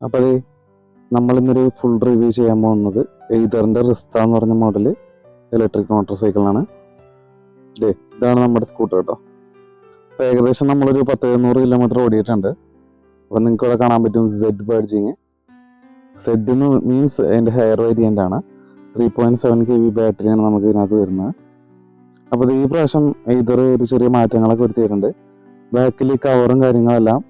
അപ്പോൾ അത് നമ്മളിന്നൊരു full review ചെയ്യാൻ പോകുന്നത് എയ്തറിൻ്റെ റിസ്ത എന്ന് പറഞ്ഞ മോഡൽ ഇലക്ട്രിക് മോട്ടോർ സൈക്കിളാണ്. ഇതാണ് നമ്മുടെ സ്കൂട്ടർ കേട്ടോ. അപ്പോൾ ഏകദേശം നമ്മളൊരു 10-100 കിലോമീറ്റർ ഓടിയിട്ടുണ്ട്. അപ്പോൾ നിങ്ങൾക്ക് ഇവിടെ കാണാൻ പറ്റും സെഡ് ബഡ്ജിങ്. സെഡ് എന്ന് മീൻസ് അതിൻ്റെ ഹെയർ വേരിയൻ്റ് ആണ്. 3.7 kV ബാറ്ററിയാണ് നമുക്ക് ഇതിനകത്ത് വരുന്നത്. അപ്പോൾ ഈ പ്രാവശ്യം എയ്തർ ഒരു ചെറിയ മാറ്റങ്ങളൊക്കെ വരുത്തിയിട്ടുണ്ട്. ബാക്കിൽ കവറും കാര്യങ്ങളെല്ലാം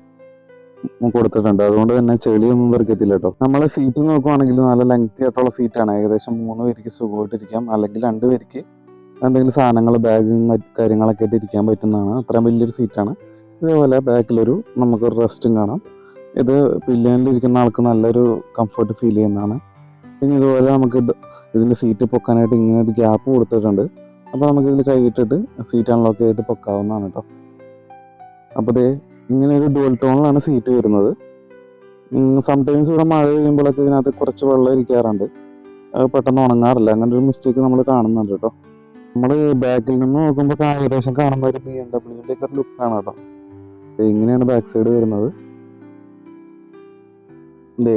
കൊടുത്തിട്ടുണ്ട്, അതുകൊണ്ട് തന്നെ ചെളിയൊന്നും തെറിക്കത്തില്ല കേട്ടോ. നമ്മളെ സീറ്റ് നോക്കുവാണെങ്കിൽ നല്ല ലെങ്തി ആയിട്ടുള്ള സീറ്റാണ്. ഏകദേശം 3 പേർക്ക് സുഖമായിട്ടിരിക്കാം, അല്ലെങ്കിൽ 2 പേർക്ക് എന്തെങ്കിലും സാധനങ്ങൾ ബാഗും കാര്യങ്ങളൊക്കെ ആയിട്ട് ഇരിക്കാൻ പറ്റുന്നതാണ്. അത്രയും വലിയൊരു സീറ്റാണ്. ഇതേപോലെ ബാക്കിലൊരു നമുക്കൊരു റെസ്റ്റും കാണാം. ഇത് പില്ലിയനിലിരിക്കുന്ന ആൾക്ക് നല്ലൊരു കംഫർട്ട് ഫീൽ ചെയ്യുന്നതാണ്. പിന്നെ ഇതുപോലെ നമുക്ക് ഇതിൻ്റെ സീറ്റ് പൊക്കാനായിട്ട് ഇങ്ങനെ ഒരു ഗ്യാപ്പ് കൊടുത്തിട്ടുണ്ട്. അപ്പോൾ നമുക്കിതിൽ കൈയിട്ടിട്ട് സീറ്റ് അൺലോക്ക് ചെയ്തിട്ട് പൊക്കാവുന്നതാണ് കേട്ടോ. അപ്പോൾ ഇങ്ങനെ ഒരു ഡുവൽ ടോണിലാണ് സീറ്റ് വരുന്നത്. സംടൈംസ് ഇവിടെ മഴ പെയ്യുമ്പോഴൊക്കെ ഇതിനകത്ത് കുറച്ച് വെള്ളം ഇരിക്കാറുണ്ട്, അത് പെട്ടെന്ന് ഉണങ്ങാറില്ല. അങ്ങനെ ഒരു മിസ്റ്റേക്ക് നമ്മൾ കാണുന്നുണ്ട് കേട്ടോ. നമ്മൾ ബാക്കിൽ നിന്ന് നോക്കുമ്പോൾ ഏകദേശം കാണുന്ന ഒരു BMW ഒക്കെ ലുക്കാണ് കേട്ടോ. ഇങ്ങനെയാണ് ബാക്ക് സൈഡ് വരുന്നത്.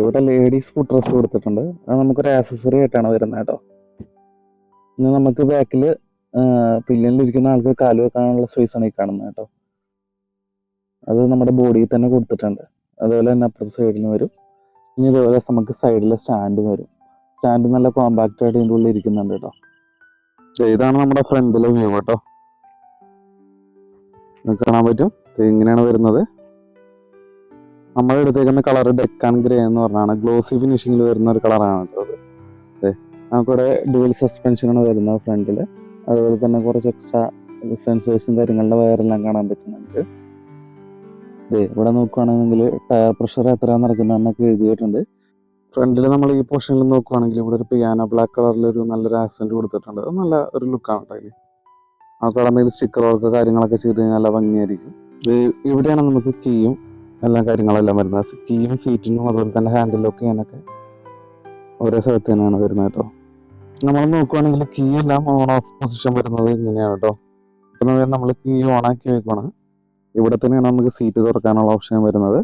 ഇവിടെ ലേഡീസ് ഫുഡ് ഡ്രസ് കൊടുത്തിട്ടുണ്ട്. അത് നമുക്കൊരു ആക്സസറി ആയിട്ടാണ് വരുന്നത് കേട്ടോ. ഇനി നമുക്ക് ബാക്കിൽ പില്ലിയനിലിരിക്കുന്ന ആൾക്ക് കാല് വെക്കാനുള്ള സ്പേസ് ആണ് ഈ കാണുന്നത് കേട്ടോ. അത് നമ്മുടെ ബോഡിയിൽ തന്നെ കൊടുത്തിട്ടുണ്ട്. അതുപോലെ തന്നെ അപ്പുറത്തെ സൈഡിൽ വരും. ഇനി ഇതുപോലെ നമുക്ക് സൈഡിൽ സ്റ്റാൻഡ് വരും. സ്റ്റാൻഡ് നല്ല കോമ്പാക്റ്റ് ആയിട്ട് ഇതിൻ്റെ ഉള്ളിൽ ഇരിക്കുന്നുണ്ട് കേട്ടോ. ഇതാണ് നമ്മുടെ ഫ്രണ്ടിലെ വ്യൂ കേട്ടോ. നിങ്ങൾക്ക് കാണാൻ പറ്റും. ഇങ്ങനെയാണ് വരുന്നത്. നമ്മൾ എടുത്തേക്കുന്ന കളർ ഡെക്കാൻ ഗ്രേ എന്ന് പറഞ്ഞാണ്. ഗ്ലോസി ഫിനിഷിങ്ങിൽ വരുന്ന ഒരു കളറാണ് കേട്ടോ അത്. നമുക്കിവിടെ ഡുവൽ സസ്പെൻഷനാണ് വരുന്നത് ഫ്രണ്ടിൽ. അതുപോലെ തന്നെ കുറച്ച് എക്സ്ട്രാ സെൻസേഴ്സും കാര്യങ്ങളുടെ വയറെല്ലാം കാണാൻ പറ്റുന്നുണ്ട്. ഇവിടെ നോക്കുകയാണെങ്കിൽ ടയർ പ്രഷർ എത്രയാണ് നടക്കുന്നതെന്നൊക്കെ എഴുതിയിട്ടുണ്ട്. ഫ്രണ്ടിൽ നമ്മൾ ഈ പോർഷനിൽ നോക്കുകയാണെങ്കിൽ ഇവിടെ ഒരു പിയാനോ ബ്ലാക്ക് കളറിലൊരു നല്ലൊരു ആക്സെന്റ് കൊടുത്തിട്ടുണ്ട്. അത് നല്ല ഒരു ലുക്കാണ് കേട്ടോ. അതിൽ നമുക്ക് എന്തെങ്കിലും സ്റ്റിക്കർ വർക്ക് കാര്യങ്ങളൊക്കെ ചെയ്ത് കഴിഞ്ഞാൽ നല്ല ഭംഗിയായിരിക്കും. ഇവിടെയാണ് നമുക്ക് കീയും എല്ലാ കാര്യങ്ങളെല്ലാം വരുന്നത്. കീയും സീറ്റിനും അതുപോലെ തന്നെ ഹാൻഡിൽ ലോക്ക് ചെയ്യാനൊക്കെ ഒരേ സ്ഥലത്ത് തന്നെയാണ് വരുന്നത് കേട്ടോ. നമ്മൾ നോക്കുകയാണെങ്കിൽ കീ എല്ലാം ഓൺ ഓഫ് പൊസിഷൻ വരുന്നത് ഇങ്ങനെയാണ് കേട്ടോ. ഇപ്പം നമ്മൾ കീ ഓണാക്കി വെക്കണം. ഇവിടെ തന്നെയാണ് നമുക്ക് സീറ്റ് തുറക്കാനുള്ള ഓപ്ഷൻ വരുന്നത്.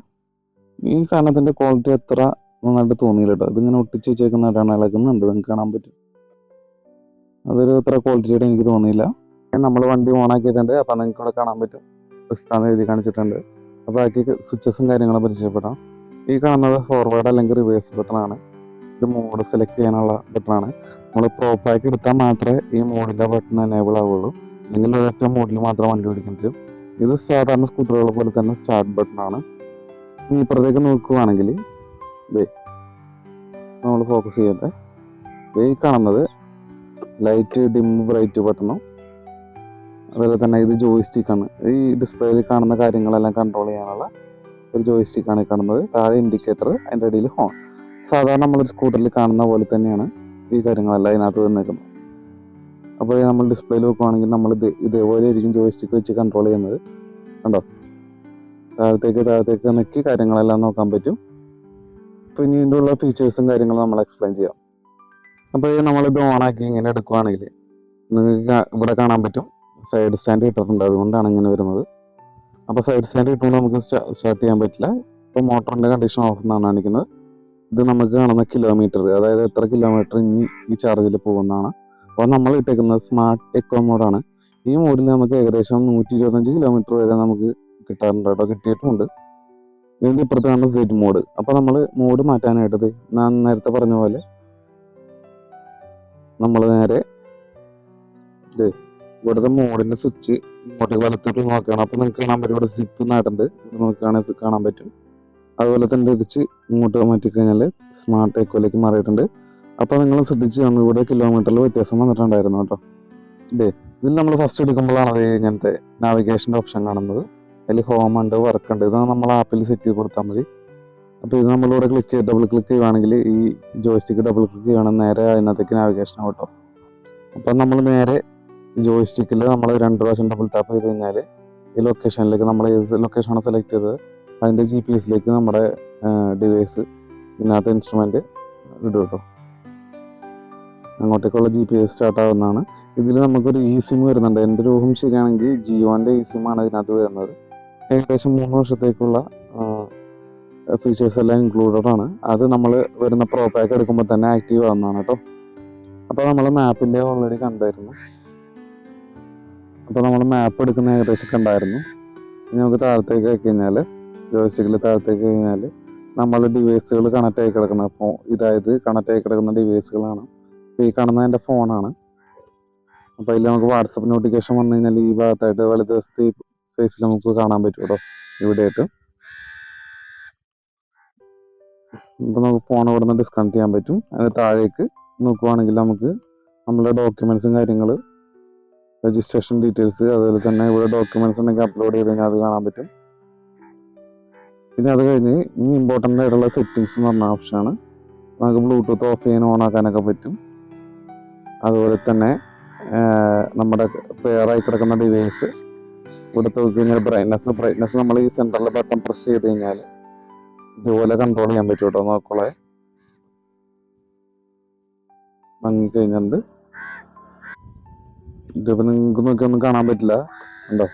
ഈ സാധനത്തിൻ്റെ ക്വാളിറ്റി അത്ര നന്നായിട്ട് തോന്നിയില്ല കേട്ടോ. ഇതിങ്ങനെ ഒട്ടിച്ച് വെച്ചേക്കുന്നതായിട്ടാണ് ഇളകുന്നുണ്ട്, നിങ്ങൾക്ക് കാണാൻ പറ്റും. അതൊരു അത്ര ക്വാളിറ്റിയായിട്ട് എനിക്ക് തോന്നിയില്ല. നമ്മൾ വണ്ടി ഓണാക്കിയിട്ടുണ്ട്. അപ്പം നിങ്ങൾക്ക് ഇവിടെ കാണാൻ പറ്റും, റിസ്റ്റാന്ന് എഴുതി കാണിച്ചിട്ടുണ്ട്. അപ്പോൾ ബാക്കി സ്വിച്ചസും കാര്യങ്ങളും പരിചയപ്പെടാം. ഈ കാണുന്നത് ഫോർവേഡ് അല്ലെങ്കിൽ റിവേഴ്സ് ബട്ടണാണ്. ഇത് മോഡ് സെലക്ട് ചെയ്യാനുള്ള ബട്ടണാണ്. നമ്മൾ പ്രോ പാക്ക് എടുത്താൽ മാത്രമേ ഈ മോഡിൻ്റെ ബട്ടൺ എനേബിൾ ആവുള്ളൂ, അല്ലെങ്കിൽ ഒരൊറ്റ മോഡിൽ മാത്രം വണ്ടി ഓടിക്കേണ്ടി വരും. ഇത് സാധാരണ സ്കൂട്ടറുകൾ പോലെ തന്നെ സ്റ്റാർട്ട് ബട്ടണാണ്. ഇനി ഇപ്പുറത്തേക്ക് നോക്കുകയാണെങ്കിൽ നമ്മൾ ഫോക്കസ് ചെയ്യട്ടെ. ഈ കാണുന്നത് ലൈറ്റ് ഡിം ബ്രൈറ്റ് ബട്ടണും അതുപോലെ തന്നെ ഇത് ജോയിസ്റ്റിക്കാണ്. ഈ ഡിസ്പ്ലേയിൽ കാണുന്ന കാര്യങ്ങളെല്ലാം കൺട്രോൾ ചെയ്യാനുള്ള ഒരു ജോയിസ്റ്റിക്കാണ് ഈ കാണുന്നത്. താഴെ ഇൻഡിക്കേറ്റർ, അതിൻ്റെ ഇടയിൽ ഹോൺ. സാധാരണ നമ്മളൊരു സ്കൂട്ടറിൽ കാണുന്ന പോലെ തന്നെയാണ് ഈ കാര്യങ്ങളെല്ലാം അതിനകത്ത് വന്നേക്കുന്നത്. അപ്പോൾ നമ്മൾ ഡിസ്പ്ലേയിൽ വെക്കുകയാണെങ്കിൽ നമ്മൾ ഇതേപോലെ ആയിരിക്കും ജോയിസ്റ്റിക്ക് വെച്ച് കൺട്രോൾ ചെയ്യുന്നത്. കണ്ടോ, താഴത്തേക്ക് നോക്കി കാര്യങ്ങളെല്ലാം നോക്കാൻ പറ്റും. പിന്നെ ഇതിൻ്റെ ഉള്ള ഫീച്ചേഴ്സും കാര്യങ്ങളും നമ്മൾ എക്സ്പ്ലെയിൻ ചെയ്യാം. അപ്പോൾ നമ്മളിത് ഓണാക്കി ഇങ്ങനെ എടുക്കുകയാണെങ്കിൽ നിങ്ങൾക്ക് ഇവിടെ കാണാൻ പറ്റും സൈഡ് സ്റ്റാൻഡ് ഇട്ടിട്ടുണ്ട്, അതുകൊണ്ടാണ് ഇങ്ങനെ വരുന്നത്. അപ്പോൾ സൈഡ് സ്റ്റാൻഡ് കിട്ടുമ്പോൾ നമുക്ക് സ്റ്റാർട്ട് ചെയ്യാൻ പറ്റില്ല. ഇപ്പോൾ മോട്ടറിൻ്റെ കണ്ടീഷൻ ഓഫ് എന്നാണ് കാണിക്കുന്നത്. ഇത് നമുക്ക് കാണുന്ന കിലോമീറ്റർ, അതായത് എത്ര കിലോമീറ്റർ ഇനി ഈ ചാർജിൽ പോകുന്നതാണ്. അപ്പോൾ നമ്മൾ ഇട്ടേക്കുന്നത് സ്മാർട്ട് എക്കോ മോഡാണ്. ഈ മോഡിൽ നമുക്ക് ഏകദേശം 125 കിലോമീറ്റർ വരെ നമുക്ക് കിട്ടാറുണ്ട് കേട്ടോ, കിട്ടിയിട്ടുമുണ്ട്. ഇതിൻ്റെ ഇപ്പുറത്ത് കാണുന്ന സെഡ് മോഡ്. അപ്പോൾ നമ്മൾ മോഡ് മാറ്റാനായിട്ടത് ഞാൻ നേരത്തെ പറഞ്ഞ പോലെ നമ്മൾ നേരെ ഇവിടുത്തെ മോഡിൻ്റെ സ്വിച്ച് ഇങ്ങോട്ട് വലത്തോട്ട് നോക്കണം. അപ്പോൾ നിങ്ങൾക്ക് കാണാൻ പറ്റും ഇവിടെ സിപ്പ് നാട്ടുണ്ട്, നോക്കുകയാണെങ്കിൽ കാണാൻ പറ്റും. അതുപോലെ തന്നെ തിരിച്ച് ഇങ്ങോട്ട് മാറ്റിക്കഴിഞ്ഞാൽ സ്മാർട്ട് എക്കോയിലേക്ക് മാറിയിട്ടുണ്ട്. അപ്പോൾ നിങ്ങൾ ശ്രദ്ധിച്ച് കാണും ഇവിടെ കിലോമീറ്ററിൽ വ്യത്യാസം വന്നിട്ടുണ്ടായിരുന്നു കേട്ടോ. ഇതിൽ നമ്മൾ ഫസ്റ്റ് എടുക്കുമ്പോഴാണ് അത് ഇങ്ങനത്തെ നാവിഗേഷൻ്റെ ഓപ്ഷൻ കാണുന്നത്. അതിൽ ഹോം ഉണ്ട്, വർക്ക് ഉണ്ട്. ഇത് നമ്മൾ ആപ്പിൽ സെറ്റ് ചെയ്ത് കൊടുത്താൽ മതി. അപ്പോൾ ഇത് നമ്മളിവിടെ ഡബിൾ ക്ലിക്ക് ചെയ്യുകയാണെങ്കിൽ ഈ ജോയിസ്റ്റിക്ക് ഡബിൾ ക്ലിക്ക് ചെയ്യണം, നേരെ അതിനകത്തേക്ക് നാവിഗേഷൻ ആവട്ടോ. അപ്പം നമ്മൾ നേരെ ജോയിസ്റ്റിക്കിൽ നമ്മൾ 2 പ്രാവശ്യം ഡബിൾ ടാപ്പ് ചെയ്ത് കഴിഞ്ഞാൽ ഈ ലൊക്കേഷനിലേക്ക് നമ്മൾ ഏത് ലൊക്കേഷനാണ് സെലക്ട് ചെയ്തത് അതിൻ്റെ GPS നമ്മുടെ ഡിവൈസ് ഇതിനകത്ത് ഇൻസ്ട്രുമെൻറ്റ് ഇടും കേട്ടോ. അങ്ങോട്ടേക്കുള്ള GPS സ്റ്റാർട്ട് ആവുന്നതാണ്. ഇതിൽ നമുക്കൊരു ഇ സിം വരുന്നുണ്ട്. എൻ്റെ ഒരു ഊഹം ശരിയാണെങ്കിൽ ജിയോൻ്റെ ഇ സിമ്മാണ് ഇതിനകത്ത് വരുന്നത്. ഏകദേശം 3 വർഷത്തേക്കുള്ള ഫീച്ചേഴ്സ് എല്ലാം ഇൻക്ലൂഡഡ് ആണ്. അത് നമ്മൾ വരുന്ന പ്രോ പാക്ക് എടുക്കുമ്പോൾ തന്നെ ആക്റ്റീവ് ആവുന്നതാണ് കേട്ടോ. അപ്പോൾ നമ്മൾ മാപ്പിൻ്റെ ഓൾറെഡി കണ്ടായിരുന്നു. അപ്പോൾ നമ്മൾ മാപ്പ് എടുക്കുന്ന ഏകദേശം കണ്ടായിരുന്നു. ഇനി നമുക്ക് താഴത്തേക്ക് ആക്കി കഴിഞ്ഞാൽ, ജോയിസ്റ്റിക്കിൽ താഴത്തേക്ക് കഴിഞ്ഞാൽ നമ്മൾ ഡിവൈസുകൾ കണക്ട് ആയി കിടക്കുന്ന ഇതായത് കണക്ട് ആയി കിടക്കുന്ന ഡിവൈസുകളാണ്. അപ്പോൾ ഈ കാണുന്നത് എൻ്റെ ഫോണാണ്. അപ്പോൾ അതിൽ നമുക്ക് വാട്സപ്പ് നോട്ടിഫിക്കേഷൻ വന്നു കഴിഞ്ഞാൽ ഈ ഭാഗത്തായിട്ട് വലതുവശത്ത് ഫേസിൽ നമുക്ക് കാണാൻ പറ്റും കേട്ടോ, ഇവിടെയായിട്ട്. ഇപ്പോൾ നമുക്ക് ഫോൺ ഇവിടെ നിന്ന് ഡിസ്കണക്ട് ചെയ്യാൻ പറ്റും. അതിന് താഴേക്ക് നോക്കുവാണെങ്കിൽ നമുക്ക് നമ്മളുടെ ഡോക്യുമെൻറ്റ്സും കാര്യങ്ങൾ, രജിസ്ട്രേഷൻ ഡീറ്റെയിൽസ്, അതുപോലെ തന്നെ ഇവിടെ ഡോക്യുമെൻറ്റ്സ് ഉണ്ടെങ്കിൽ അപ്ലോഡ് ചെയ്ത് കഴിഞ്ഞാൽ അത് കാണാൻ പറ്റും. പിന്നെ അത് കഴിഞ്ഞ് ഇനി ഇമ്പോർട്ടൻ്റ് ആയിട്ടുള്ള സെറ്റിങ്സ് എന്ന് പറഞ്ഞ ഓപ്ഷനാണ്. നമുക്ക് ബ്ലൂടൂത്ത് ഓഫ് ചെയ്യാൻ ഓൺ ആക്കാനൊക്കെ പറ്റും. അതുപോലെ തന്നെ നമ്മുടെ പെയറായി കിടക്കുന്ന ഡിവൈസ് ഇവിടെ നോക്കി കഴിഞ്ഞാൽ ബ്രൈറ്റ്നസ് നമ്മൾ ഈ സെൻറ്ററിൽ ബട്ടൺ പ്രസ് ചെയ്ത് കഴിഞ്ഞാൽ ഇതുപോലെ കൺട്രോൾ ചെയ്യാൻ പറ്റും കേട്ടോ. നോക്കോളെ മങ്ങി കഴിഞ്ഞിട്ടുണ്ട്. ഇതിപ്പോൾ നിങ്ങൾക്ക് നോക്കിയൊന്നും കാണാൻ പറ്റില്ല, ഉണ്ടോ?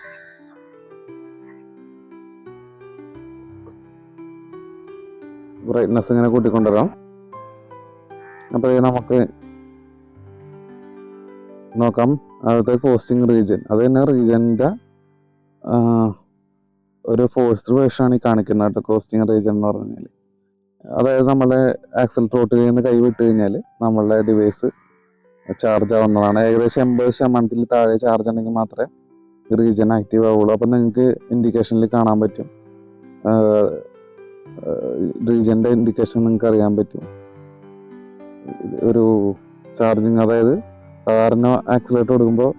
ബ്രൈറ്റ്നസ് ഇങ്ങനെ കൂട്ടിക്കൊണ്ടുവരാം. അപ്പോൾ നമുക്ക് നോക്കാം അവിടുത്തെ കോസ്റ്റിംഗ് റീജിയൻ. അത് തന്നെ റീജിയൻ്റെ ഒരു ഫോഴ്സ്ഡ് വേർഷനാണ് ഈ കാണിക്കുന്നത് കേട്ടോ, കോസ്റ്റിംഗ് റീജിയൻ എന്ന് പറഞ്ഞു കഴിഞ്ഞാൽ. അതായത് നമ്മളെ ആക്സിലറേറ്ററിൽ നിന്ന് കൈവിട്ട് കഴിഞ്ഞാൽ നമ്മളുടെ ഡിവൈസ് ചാർജ് ആവുന്നതാണ്. ഏകദേശം 80% താഴെ ചാർജ് ഉണ്ടെങ്കിൽ മാത്രമേ റീജിയൻ ആക്റ്റീവ് ആവുള്ളൂ. അപ്പം നിങ്ങൾക്ക് ഇൻഡിക്കേഷനിൽ കാണാൻ പറ്റും, റീജിയൻ്റെ ഇൻഡിക്കേഷൻ നിങ്ങൾക്ക് അറിയാൻ പറ്റും. ഒരു ചാർജിങ്, അതായത് സാധാരണ ആക്സിലേറ്റർ കൊടുക്കുമ്പോൾ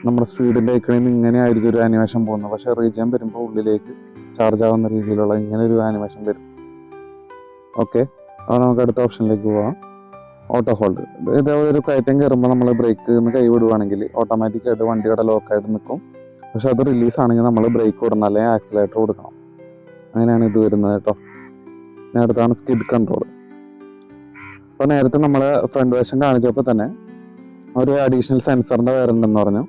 നമ്മുടെ സ്പീഡിൻ്റെ ഐക്കണിൽ നിന്ന് ഇങ്ങനെ ആയിരിക്കും ഒരു ആനിമേഷൻ പോകുന്നത്. പക്ഷേ റീജിയൻ വരുമ്പോൾ ഉള്ളിലേക്ക് ചാർജ് ആവുന്ന രീതിയിലുള്ള ഇങ്ങനെ ഒരു ആനിമേഷൻ വരും. ഓക്കെ, അപ്പോൾ നമുക്ക് അടുത്ത ഓപ്ഷനിലേക്ക് പോവാം. Auto hold. ഇതേപോലെ ഒരു കയറ്റം കയറുമ്പോൾ നമ്മൾ ബ്രേക്ക് നിന്ന് കൈ വിടുവാണെങ്കിൽ ഓട്ടോമാറ്റിക്കായിട്ട് വണ്ടിയുടെ ലോക്കായിട്ട് നിൽക്കും. പക്ഷെ അത് റിലീസാണെങ്കിൽ നമ്മൾ ബ്രേക്ക് കൊടുക്കണം, അല്ലെങ്കിൽ ആക്സിലേറ്റർ കൊടുക്കണം. അങ്ങനെയാണ് ഇത് വരുന്നത് കേട്ടോ. അടുത്താണ് സ്കിഡ് കൺട്രോൾ. അപ്പോൾ നേരത്തെ നമ്മൾ ഫ്രണ്ട് വശം കാണിച്ചപ്പോൾ തന്നെ ഒരു അഡീഷണൽ സെൻസറിൻ്റെ വേറുണ്ടെന്ന് പറഞ്ഞു.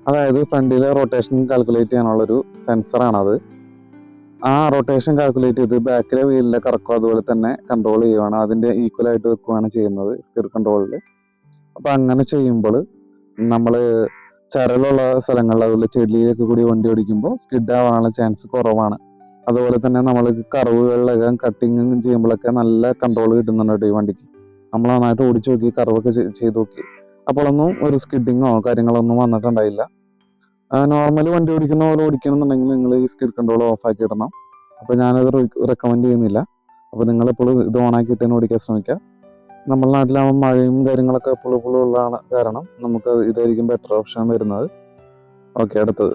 അതായത് ഫ്രണ്ടിലെ റൊട്ടേഷൻ കാൽക്കുലേറ്റ് ചെയ്യാനുള്ളൊരു സെൻസറാണത്. ആ റൊട്ടേഷൻ കാൽക്കുലേറ്റ് ചെയ്ത് ബാക്കിലെ വീലിലെ കറക്കം അതുപോലെ തന്നെ കൺട്രോൾ ചെയ്യുവാണ്, അതിൻ്റെ ഈക്വലായിട്ട് വെക്കുകയാണ് ചെയ്യുന്നത് സ്കിഡ് കൺട്രോളിൽ. അപ്പോൾ അങ്ങനെ ചെയ്യുമ്പോൾ നമ്മൾ ചരലുള്ള സ്ഥലങ്ങളിൽ, അതുപോലെ ചെടിയിലൊക്കെ കൂടി വണ്ടി ഓടിക്കുമ്പോൾ സ്കിഡ് ആവാനുള്ള ചാൻസ് കുറവാണ്. അതുപോലെ തന്നെ നമ്മൾ കർവുകളിലൊക്കെ കട്ടിങ് ചെയ്യുമ്പോഴൊക്കെ നല്ല കൺട്രോൾ കിട്ടുന്നുണ്ട് ഈ വണ്ടിക്ക്. നമ്മൾ നന്നായിട്ട് ഓടിച്ചു നോക്കി, കർവൊക്കെ ചെയ്ത് നോക്കി, അപ്പോഴൊന്നും ഒരു സ്കിഡിങ്ങോ കാര്യങ്ങളൊന്നും വന്നിട്ടുണ്ടായില്ല. നോർമലി വണ്ടി ഓടിക്കുന്ന പോലെ ഓടിക്കണമെന്നുണ്ടെങ്കിൽ നിങ്ങൾ ഈ സ്കിഡ് കൺട്രോൾ ഓഫാക്കി ഇടണം. അപ്പോൾ ഞാനത് റെക്കമെൻഡ് ചെയ്യുന്നില്ല. അപ്പോൾ നിങ്ങളെപ്പോഴും ഇത് ഓണാക്കിയിട്ട് തന്നെ ഓടിക്കാൻ ശ്രമിക്കുക. നമ്മുടെ നാട്ടിലാകുമ്പോൾ മഴയും കാര്യങ്ങളൊക്കെ എപ്പോഴും ഉള്ളതാണ് കാരണം നമുക്ക് ഇതായിരിക്കും ബെറ്റർ ഓപ്ഷൻ വരുന്നത്. ഓക്കെ, അടുത്തത്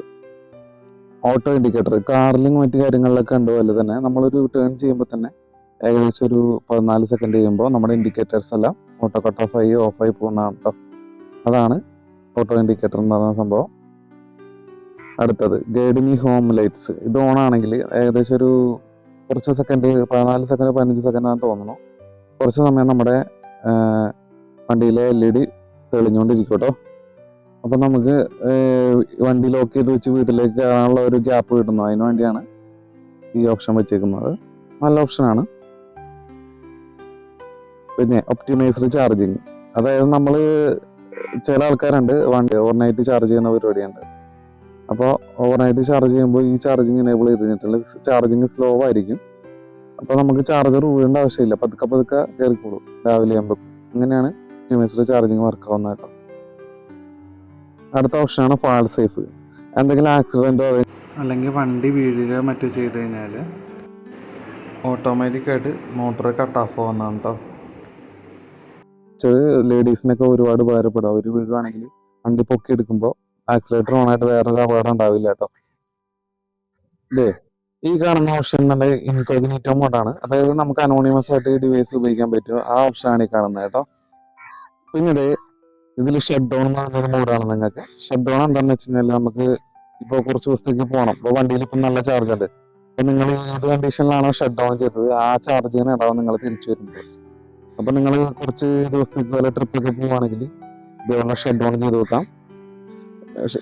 ഓട്ടോ ഇൻഡിക്കേറ്റർ. കാറിലും മറ്റു കാര്യങ്ങളിലൊക്കെ ഉണ്ട് പോലെ തന്നെ നമ്മളൊരു ടേൺ ചെയ്യുമ്പോൾ തന്നെ ഏകദേശം ഒരു 14 സെക്കൻഡ് ചെയ്യുമ്പോൾ നമ്മുടെ ഇൻഡിക്കേറ്റേഴ്സ് എല്ലാം ഓട്ടോ കട്ട് ഓഫായി പോകുന്നതാണ് കേട്ടോ. അതാണ് ഓട്ടോ ഇൻഡിക്കേറ്റർ എന്ന് പറയുന്ന സംഭവം. അടുത്തത് ഗൈഡ് മീ ഹോം ലൈറ്റ്സ്. ഇത് ഓൺ ആണെങ്കിൽ ഏകദേശം ഒരു കുറച്ച് സെക്കൻഡ്, 14 സെക്കൻഡ് 15 സെക്കൻഡ് ആണെന്ന് തോന്നുന്നു, കുറച്ച് സമയം നമ്മുടെ വണ്ടിയിലെ LED തെളിഞ്ഞുകൊണ്ടിരിക്കും കേട്ടോ. അപ്പം നമുക്ക് വണ്ടി ലോക്ക് ചെയ്ത് വെച്ച് വീട്ടിലേക്ക് കയറാനുള്ള ഒരു ഗ്യാപ്പ് കിട്ടുന്നു. അതിന് വേണ്ടിയാണ് ഈ ഓപ്ഷൻ വെച്ചേക്കുന്നത്. നല്ല ഓപ്ഷനാണ്. പിന്നെ ഒപ്റ്റിമൈസ്ഡ് ചാർജിങ്. അതായത് നമ്മൾ ചില ആൾക്കാരുണ്ട് വണ്ടി ഓവർനൈറ്റ് ചാർജ് ചെയ്യുന്ന പരിപാടിയുണ്ട്. അപ്പോൾ ഓവർനൈറ്റ് ചാർജ് ചെയ്യുമ്പോൾ ഈ ചാർജിങ് എനേബിൾ ചെയ്ത് കഴിഞ്ഞിട്ടുണ്ടെങ്കിൽ ചാർജിങ് സ്ലോ ആയിരിക്കും. അപ്പോൾ നമുക്ക് ചാർജർ വീഴേണ്ട ആവശ്യമില്ല, പതുക്കെ കയറിക്കോളൂ രാവിലെ ആകുമ്പോൾ. അങ്ങനെയാണ് ഒപ്റ്റിമൈസ്ഡ് ചാർജിങ് വർക്ക് ആവുന്നത് കേട്ടോ. അടുത്ത ഓപ്ഷനാണ് ഫാൾ സേഫ്. എന്തെങ്കിലും ആക്സിഡൻറ്റോ അല്ലെങ്കിൽ വണ്ടി വീഴുക മറ്റോ ചെയ്ത് കഴിഞ്ഞാൽ ഓട്ടോമാറ്റിക്കായിട്ട് മോട്ടർ കട്ട് ഓഫ് ആവുന്നതാണ് കേട്ടോ. ലേഡീസിനൊക്കെ ഒരുപാട് ഉപകാരപ്പെടും. അവർ വീഴുവാണെങ്കിൽ വണ്ടി പൊക്കി എടുക്കുമ്പോൾ ആക്സിലേറ്റർ ഓണായിട്ട് വേറൊരു അപകടം ഉണ്ടാവില്ല കേട്ടോ. ഇല്ലേ, ഈ കാണുന്ന ഓപ്ഷൻ എന്നുണ്ടെങ്കിൽ ഇൻകോഗ്നിറ്റോ മോഡാണ്. അതായത് നമുക്ക് അനോണിമസ് ആയിട്ട് ഈ ഡിവൈസ് ഉപയോഗിക്കാൻ പറ്റും. ആ ഓപ്ഷനാണ് ഈ കാണുന്നത് കേട്ടോ. പിന്നീട് ഇതിൽ ഷട്ട് ഡൗൺ എന്ന് പറഞ്ഞൊരു മോഡാണ്. നിങ്ങൾക്ക് ഷട്ട് ഡൗൺ എന്താണെന്ന് വെച്ച് കഴിഞ്ഞാൽ നമുക്ക് ഇപ്പോൾ കുറച്ച് ദിവസത്തേക്ക് പോകണം, ഇപ്പോൾ വണ്ടിയിൽ ഇപ്പം നല്ല ചാർജ് ഉണ്ട്, അപ്പോൾ നിങ്ങൾ ഏത് കണ്ടീഷനിലാണോ ഷട്ട് ഡൗൺ ചെയ്തത് ആ ചാർജിന് ഇടാവും നിങ്ങൾ തിരിച്ചു വരുമ്പോൾ. അപ്പോൾ നിങ്ങൾ കുറച്ച് ദിവസത്തേക്ക് വല്ല ട്രിപ്പൊക്കെ പോവുകയാണെങ്കിൽ ഇതുപോലെ ഷട്ട് ഡൗൺ ചെയ്ത് വെക്കാം.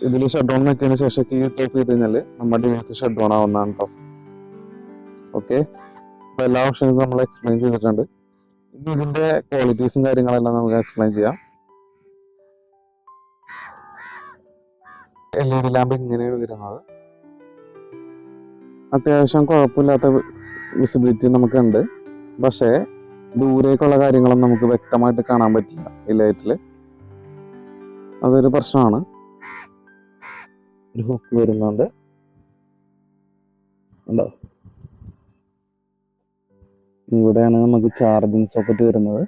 ഇതിൽ ഷട്ട് ഡൗൺ വെച്ചതിന് ശേഷം കീ ടോപ്പ് ചെയ്ത് കഴിഞ്ഞാൽ നമ്മുടെ ഡിവൈസ് ഷട്ട് ഡൗൺ ആവുന്നതാണ് കേട്ടോ. ഓക്കെ, അപ്പോൾ എല്ലാ ഓപ്ഷൻസും നമ്മൾ എക്സ്പ്ലെയിൻ ചെയ്തിട്ടുണ്ട്. ഇനി ഇതിൻ്റെ ക്വാളിറ്റീസും കാര്യങ്ങളെല്ലാം നമുക്ക് എക്സ്പ്ലെയിൻ ചെയ്യാം. LED ലാമ്പ് ഇങ്ങനെയാണ് വരുന്നത്. അത്യാവശ്യം കുഴപ്പമില്ലാത്ത വിസിബിലിറ്റി നമുക്കുണ്ട്. പക്ഷേ ദൂരേക്കുള്ള കാര്യങ്ങളൊന്നും നമുക്ക് വ്യക്തമായിട്ട് കാണാൻ പറ്റില്ല ഈ ലൈറ്റിൽ. അതൊരു പ്രശ്നമാണ്. ഒരു ഹുക്ക് വരുന്നുണ്ട്, ഉണ്ടോ? ഇവിടെയാണ് നമുക്ക് ചാർജിങ് സോക്കറ്റ് വരുന്നത്.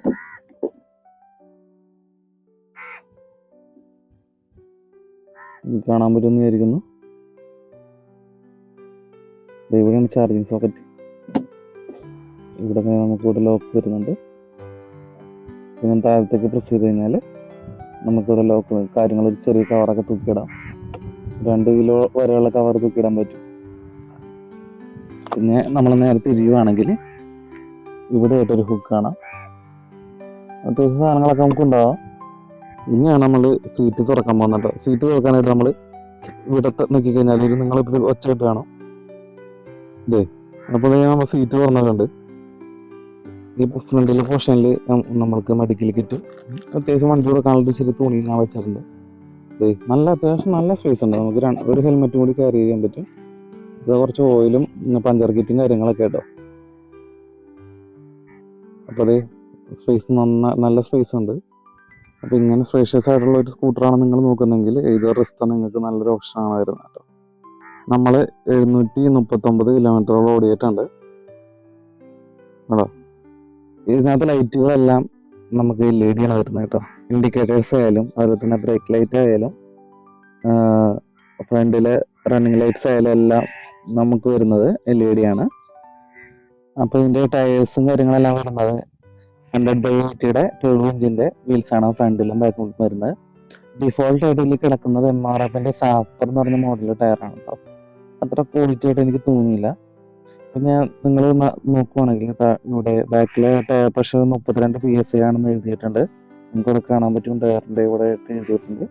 കാണാൻ പറ്റുമെന്ന് വിചാരിക്കുന്നു. ഇവിടെയാണ് ചാർജിങ് സോക്കറ്റ്. ഇവിടെ നമുക്കിവിടെ ലോക്ക് വരുന്നുണ്ട്. പിന്നെ താഴത്തേക്ക് പ്രസ് ചെയ്ത് കഴിഞ്ഞാൽ നമുക്കിവിടെ ലോക്ക് കാര്യങ്ങൾ, ഒരു ചെറിയ കവറൊക്കെ തൂക്കിയിടാം. 2 കിലോ വരെയുള്ള കവർ തൂക്കിയിടാൻ പറ്റും. പിന്നെ നമ്മൾ നേരെ തിരിയുവാണെങ്കിൽ ഇവിടെ ആയിട്ടൊരു ഹുക്ക് കാണാം. അത്യാവശ്യം സാധനങ്ങളൊക്കെ നമുക്ക് ഉണ്ടാവാം. ഇനിയാണ് നമ്മൾ സീറ്റ് തുറക്കാൻ പോകുന്നത്. സീറ്റ് തുറക്കാനായിട്ട് നമ്മൾ ഇവിടെ നോക്കിക്കഴിഞ്ഞാൽ നിങ്ങളിപ്പോൾ ഒച്ചയായിട്ട് കാണാം. ഇതേ അപ്പോൾ നമ്മൾ സീറ്റ് തുറന്നിട്ടുണ്ട്. ഈ ഫ്രണ്ടിലെ പോർഷനിൽ നമ്മൾക്ക് മെഡിക്കൽ കിറ്റ്, അത്യാവശ്യം വണ്ടി കൊടുക്കാനുള്ള ചെറിയ തുണി ഞാൻ വെച്ചിട്ടുണ്ട്. അത്യാവശ്യം നല്ല സ്പേസ് ഉണ്ട്. നമുക്ക് ഒരു ഹെൽമെറ്റും കൂടി ക്യാരി ചെയ്യാൻ പറ്റും. ഇത് കുറച്ച് ഓയിലും പഞ്ചർ കിറ്റും കാര്യങ്ങളൊക്കെ കേട്ടോ. അപ്പോൾ അത് സ്പേസ് നല്ല സ്പേസ് ഉണ്ട്. അപ്പോൾ ഇങ്ങനെ സ്പേഷ്യസ് ആയിട്ടുള്ള ഒരു സ്കൂട്ടറാണ് നിങ്ങൾ നോക്കുന്നെങ്കിൽ ഇത് റിസ്ത നിങ്ങൾക്ക് നല്ലൊരു ഓപ്ഷനാണ് വരുന്നത് കേട്ടോ. നമ്മൾ 739 കിലോമീറ്ററോളം ഓടിയിട്ടുണ്ട് കേട്ടോ. ഇതിനകത്ത് ലൈറ്റുകളെല്ലാം നമുക്ക് LED ആണ് വരുന്നത് കേട്ടോ. ഇൻഡിക്കേറ്റേഴ്സ് ആയാലും അതുപോലെ തന്നെ ബ്രേക്ക് ലൈറ്റ് ആയാലും ഫ്രണ്ടിലെ റണ്ണിങ് ലൈറ്റ്സ് ആയാലും എല്ലാം നമുക്ക് വരുന്നത് LED ആണ്. അപ്പോൾ ഇതിൻ്റെ ടയേഴ്സും കാര്യങ്ങളെല്ലാം വരുന്നത് 100/80 12 ഇഞ്ചിൻ്റെ വീൽസാണ് ഫ്രണ്ടിലും ബാക്കും വരുന്നത്. ഡിഫോൾട്ട് ആയിട്ട് ഇതിൽ കിടക്കുന്നത് MRFൻ്റെ സാപ്പർ എന്ന് പറഞ്ഞ മോഡൽ ടയറാണ് കേട്ടോ. അത്ര ക്വാളിറ്റി ആയിട്ട് എനിക്ക് തോന്നിയില്ല. പിന്നെ നിങ്ങൾ നോക്കുവാണെങ്കിൽ ഇവിടെ ബാക്കിലെ ടയർ പ്രഷർ 32 PSI ആണെന്ന് എഴുതിയിട്ടുണ്ട്. നമുക്കിവിടെ കാണാൻ പറ്റും. ടയറിൻ്റെ ഇവിടെ എഴുതിയിട്ടുണ്ട്.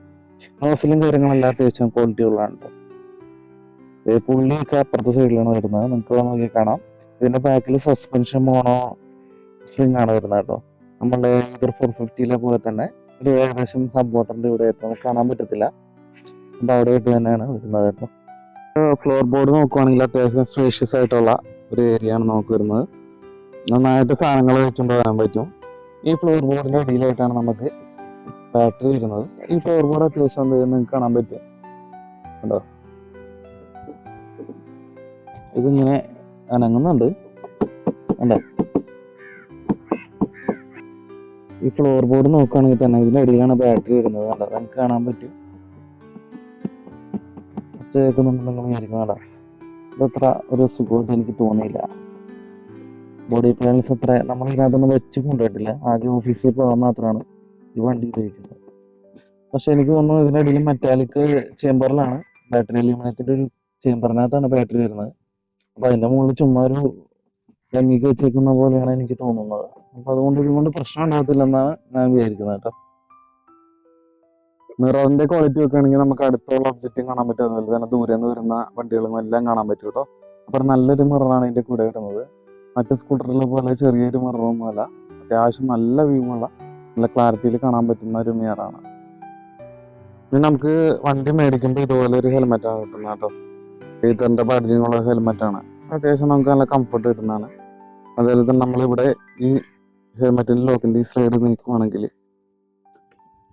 നോസിലും കാര്യങ്ങളെല്ലാം അത്യാവശ്യം ക്വാളിറ്റി ഉള്ളതാണ് കേട്ടോ. പുള്ളിയൊക്കെ അപ്പുറത്തെ സൈഡിലാണ് വരുന്നത്. നിങ്ങൾക്ക് ഇവിടെ നോക്കി കാണാം. ഇതിൻ്റെ ബാക്കിൽ സസ്പെൻഷൻ മോണോ സ്പ്രിംഗ് ആണ് വരുന്നത് കേട്ടോ. നമ്മളുടെ 450 പോലെ തന്നെ ഒരു ഏകദേശം സബ് വാട്ടറിൻ്റെ ഇവിടെ ആയിട്ട് നമുക്ക് കാണാൻ പറ്റത്തില്ല. അപ്പോൾ അവിടെ ആയിട്ട് തന്നെയാണ് വരുന്നത് കേട്ടോ. ഫ്ലോർ ബോർഡ് നോക്കുവാണെങ്കിൽ അത്യാവശ്യം സ്പേഷ്യസ് ആയിട്ടുള്ള ഒരു ഏരിയ ആണ് നമുക്ക് വരുന്നത്. നന്നായിട്ട് സാധനങ്ങൾ വെച്ചുകൊണ്ട് വരാൻ പറ്റും. ഈ ഫ്ലോർ ബോർഡിൻ്റെ അടിയിലായിട്ടാണ് നമുക്ക് ബാറ്ററി വരുന്നത്. ഈ ഫ്ലോർ ബോർഡ് അത്യാവശ്യം നിങ്ങൾക്ക് കാണാൻ പറ്റും കേട്ടോ. ഇതിങ്ങനെ അനങ്ങുന്നുണ്ട് കണ്ടോ. ഈ ഫ്ലോർ ബോർഡ് നോക്കുകയാണെങ്കിൽ തന്നെ ഇതിൻ്റെ അടിയിലാണ് ബാറ്ററി വരുന്നത് കണ്ടോ. നമുക്ക് കാണാൻ പറ്റും. കേൾക്കുന്നുണ്ട് നിങ്ങൾ വിചാരിക്കും കേട്ടോ. ഇതത്ര ഒരു സുഖം എനിക്ക് തോന്നിയില്ല. ബോഡി പാനൽസ് അത്ര നമ്മൾ ഇതിനകത്തൊന്നും വെച്ച് കൊണ്ടുപോയിട്ടില്ല. ആദ്യം ഓഫീസിൽ പോകാൻ മാത്രമാണ് ഈ വണ്ടി ഉപയോഗിക്കുന്നത്. പക്ഷെ എനിക്ക് തോന്നുന്നു ഇതിൻ്റെ അടിയിൽ മെറ്റാലിക് ചേമ്പറിലാണ് ബാറ്ററി. അലൂമിനിയത്തിൻ്റെ ഒരു ചേമ്പറിനകത്താണ് ബാറ്ററി വരുന്നത്. അപ്പോൾ അതിൻ്റെ മുകളിൽ ചുമ്മാ ഒരു ഭംഗിക്ക് വെച്ചേക്കുന്ന പോലെയാണ് എനിക്ക് തോന്നുന്നത്. അപ്പോൾ അതുകൊണ്ട് ഇതുകൊണ്ട് പ്രശ്നം ഉണ്ടാകത്തില്ലെന്നാണ് ഞാൻ വിചാരിക്കുന്നത് കേട്ടോ. മിററിന്റെ ക്വാളിറ്റി ഒക്കെ ആണെങ്കിൽ നമുക്ക് അടുത്തുള്ള ഒബ്ജക്റ്റും കാണാൻ പറ്റും. അതുപോലെ തന്നെ ദൂരെ നിന്ന് വരുന്ന വണ്ടികളും എല്ലാം കാണാൻ പറ്റും കേട്ടോ. അപ്പോൾ നല്ലൊരു മിററാണ് ഇതിൻ്റെ കൂടെ വരുന്നത്. മറ്റു സ്കൂട്ടറിലെ പോലെ ചെറിയൊരു മിററൊന്നും അല്ല. അത്യാവശ്യം നല്ല വ്യൂ ഉള്ള നല്ല ക്ലാരിറ്റിയിൽ കാണാൻ പറ്റുന്ന ഒരു മിററാണ്. പിന്നെ നമുക്ക് വണ്ടി മേടിക്കുമ്പോൾ ഇതുപോലെ ഒരു ഹെൽമെറ്റാണ് കിട്ടുന്നത് കേട്ടോ. ഇതിൻ്റെ ബാഡ്ജിങ്ങുള്ള ഹെൽമെറ്റാണ്. അത്യാവശ്യം നമുക്ക് നല്ല കംഫർട്ട് കിട്ടുന്നതാണ്. അതുപോലെ തന്നെ നമ്മളിവിടെ ഈ ഹെൽമെറ്റിൻ്റെ ലോക്കിൻ്റെ ഈ സൈഡ് നീക്കുവാണെങ്കിൽ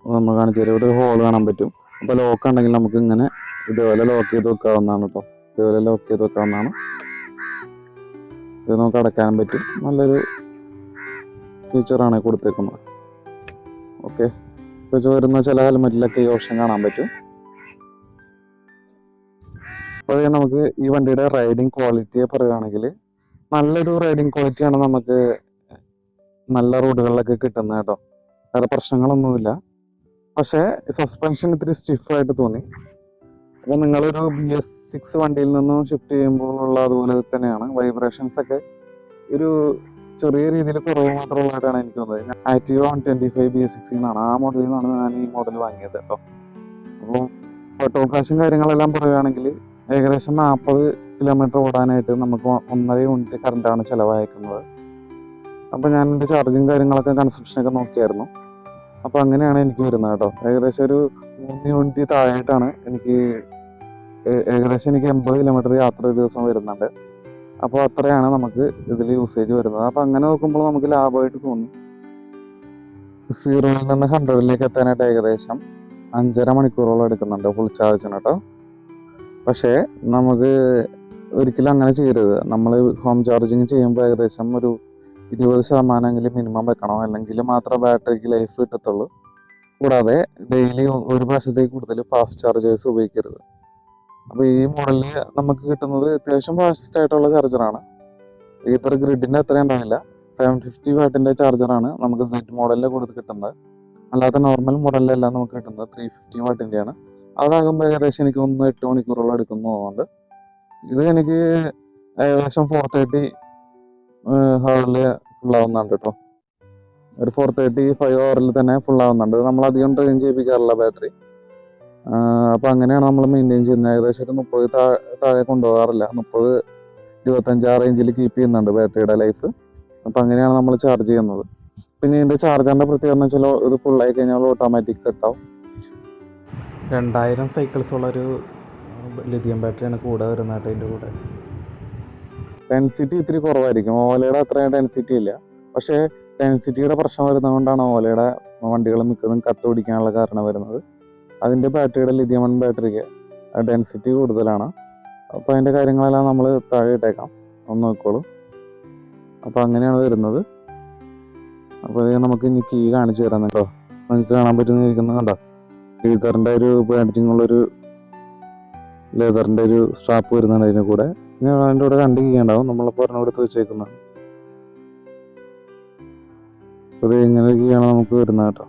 നമ്മൾ കാണിച്ചു തരാം. ഇവിടെ ഒരു ഹോൾ കാണാൻ പറ്റും. അപ്പോൾ ലോക്ക് ഉണ്ടെങ്കിൽ നമുക്ക് ഇങ്ങനെ ഇതുപോലെ ലോക്ക് ചെയ്ത് വെക്കാവുന്നതാണ് കേട്ടോ. ഇതുപോലെ ലോക്ക് ചെയ്ത് വെക്കാവുന്നതാണ്. ഇത് നമുക്ക് അടയ്ക്കാനും പറ്റും. നല്ലൊരു ഫീച്ചറാണ് കൊടുത്തേക്കുന്നത്. ഓക്കെ, ഇപ്പോൾ വരുന്ന ചില ഹെൽമെറ്റിലൊക്കെ ഈ ഓപ്ഷൻ കാണാൻ പറ്റും. അപ്പോൾ നമുക്ക് ഈ വണ്ടിയുടെ റൈഡിങ് ക്വാളിറ്റിയെ പറയുകയാണെങ്കിൽ നല്ലൊരു റൈഡിങ് ക്വാളിറ്റിയാണ് നമുക്ക് നല്ല റോഡുകളിലൊക്കെ കിട്ടുന്നത് കേട്ടോ. വേറെ പ്രശ്നങ്ങളൊന്നുമില്ല. പക്ഷേ സസ്പെൻഷൻ ഇത്തിരി സ്റ്റിഫായിട്ട് തോന്നി. അപ്പോൾ നിങ്ങളൊരു BS6 വണ്ടിയിൽ നിന്നും ഷിഫ്റ്റ് ചെയ്യുമ്പോഴുള്ള അതുപോലെ തന്നെയാണ് വൈബ്രേഷൻസ് ഒക്കെ ഒരു ചെറിയ രീതിയിൽ കുറവ് മാത്രമുള്ളതായിട്ടാണ് എനിക്ക് തോന്നുന്നത്. ആക്റ്റീവ 125 BS6 എന്നാണ് ആ മോഡലിൽ നിന്നാണ് ഞാൻ ഈ മോഡൽ വാങ്ങിയത് കേട്ടോ. അപ്പോൾ ഓട്ടോ കാശും കാര്യങ്ങളെല്ലാം പറയുകയാണെങ്കിൽ ഏകദേശം 40 കിലോമീറ്റർ ഓടാനായിട്ട് നമുക്ക് 1.5 യൂണിറ്റ് കറണ്ടാണ് ചിലവഴിക്കുന്നത്. അപ്പോൾ ഞാൻ എൻ്റെ ചാർജിങ് കാര്യങ്ങളൊക്കെ കൺസപ്ഷനൊക്കെ നോക്കിയായിരുന്നു. അപ്പോൾ അങ്ങനെയാണ് എനിക്ക് വരുന്നത് കേട്ടോ. ഏകദേശം ഒരു 3 യൂണിറ്റ് താഴെയായിട്ടാണ് എനിക്ക് ഏകദേശം എനിക്ക് 80 കിലോമീറ്റർ യാത്ര ഒരു ദിവസം വരുന്നുണ്ട്. അപ്പോൾ അത്രയാണ് നമുക്ക് ഇതിൽ യൂസേജ് വരുന്നത്. അപ്പോൾ അങ്ങനെ നോക്കുമ്പോൾ നമുക്ക് ലാഭമായിട്ട് തോന്നി. 0 നിന്ന് 100 എത്താനായിട്ട് ഏകദേശം 5.5 മണിക്കൂറോളം എടുക്കുന്നുണ്ട് ഫുൾ ചാർജിന് കേട്ടോ. പക്ഷേ നമുക്ക് ഒരിക്കലും അങ്ങനെ ചെയ്യരുത്. നമ്മൾ ഹോം ചാർജിങ് ചെയ്യുമ്പോൾ ഏകദേശം ഒരു 20% മിനിമം വെക്കണം, അല്ലെങ്കിൽ മാത്രമേ ബാറ്ററിക്ക് ലൈഫ് കിട്ടത്തുള്ളൂ. കൂടാതെ ഡെയിലി ഒരു പ്രാവശ്യത്തേക്ക് കൂടുതൽ ഫാസ്റ്റ് ചാർജേഴ്സ് ഉപയോഗിക്കരുത്. അപ്പോൾ ഈ മോഡലിൽ നമുക്ക് കിട്ടുന്നത് അത്യാവശ്യം ഫാസ്റ്റ് ആയിട്ടുള്ള ചാർജറാണ്. ഈതർ ഗ്രിഡിൻ്റെ അത്രയും ഉണ്ടാവില്ല. 750 വാട്ടിൻ്റെ ചാർജറാണ് നമുക്ക് സെറ്റ് മോഡലിൽ കൊടുത്ത് കിട്ടുന്നത്. അല്ലാത്ത നോർമൽ മോഡലിലെല്ലാം നമുക്ക് കിട്ടുന്നത് 350 വാട്ടിൻ്റെയാണ്. അതാകുമ്പോൾ ഏകദേശം എനിക്ക് 8 മണിക്കൂറോളം എടുക്കുന്നു തോന്നുന്നുണ്ട്. ഇത് എനിക്ക് ഏകദേശം 430 ഹവറിൽ ഫുള്ളാവുന്നുണ്ട് കേട്ടോ. ഒരു 435 ഹവറിൽ തന്നെ ഫുള്ളാവുന്നുണ്ട്. നമ്മളധികം ഡ്രെയിൻ ചെയ്യിപ്പിക്കാറില്ല ബാറ്ററി. അപ്പോൾ അങ്ങനെയാണ് നമ്മൾ മെയിൻറ്റെയിൻ ചെയ്യുന്നത്. ഏകദേശം ഒരു 30 താഴെ കൊണ്ടുപോകാറില്ല. 30-25 ആ റേഞ്ചിൽ കീപ്പ് ചെയ്യുന്നുണ്ട് ബാറ്ററിയുടെ ലൈഫ്. അപ്പോൾ അങ്ങനെയാണ് നമ്മൾ ചാർജ് ചെയ്യുന്നത്. പിന്നെ ഇതിൻ്റെ ചാർജറിൻ്റെ പ്രത്യേകത എന്ന് വെച്ചാൽ ഇത് ഫുള്ളായി കഴിഞ്ഞാൽ ഓട്ടോമാറ്റിക് കട്ടാവും. 2000 സൈക്കിൾസ് ഉള്ളൊരു ലിഥിയം ബാറ്ററിയാണ് കൂടെ വരുന്നതായിട്ട്. ഇതിൻ്റെ കൂടെ ഡെൻസിറ്റി ഇത്തിരി കുറവായിരിക്കും. ഓലയുടെ അത്രയും ഡെൻസിറ്റി ഇല്ല. പക്ഷേ ഡെൻസിറ്റിയുടെ പ്രശ്നം വരുന്നതുകൊണ്ടാണ് ഓലയുടെ വണ്ടികൾ മിക്കതും കത്ത് പിടിക്കാനുള്ള കാരണം വരുന്നത്. അതിൻ്റെ ബാറ്ററിയുടെ ലിഥിയം അയൺ ബാറ്ററിക്ക് ഡെൻസിറ്റി കൂടുതലാണ്. അപ്പോൾ അതിൻ്റെ കാര്യങ്ങളെല്ലാം നമ്മൾ താഴെ ഇട്ടേക്കാം, ഒന്ന് നോക്കോളൂ. അപ്പോൾ അങ്ങനെയാണ് വരുന്നത്. അപ്പോൾ നമുക്ക് ഇനി കീ കാണിച്ചു തരാം കേട്ടോ. നിങ്ങൾക്ക് കാണാൻ പറ്റുന്നിരിക്കുന്നത് കണ്ടോ, ലെതറിൻ്റെ ഒരു ബാഡ്ജിങ്ങുള്ളൊരു ലെതറിൻ്റെ ഒരു സ്ട്രാപ്പ് വരുന്നുണ്ട് അതിൻ്റെ കൂടെ. ഞാൻ അതിൻ്റെ കൂടെ 2 കീ ഉണ്ടാവും, നമ്മളിപ്പോൾ ഒരെണ്ണം എടുത്ത് വെച്ചേക്കുന്നതാണ്. അത് ഇങ്ങനെ കീയാണ് നമുക്ക് വരുന്നത് കേട്ടോ.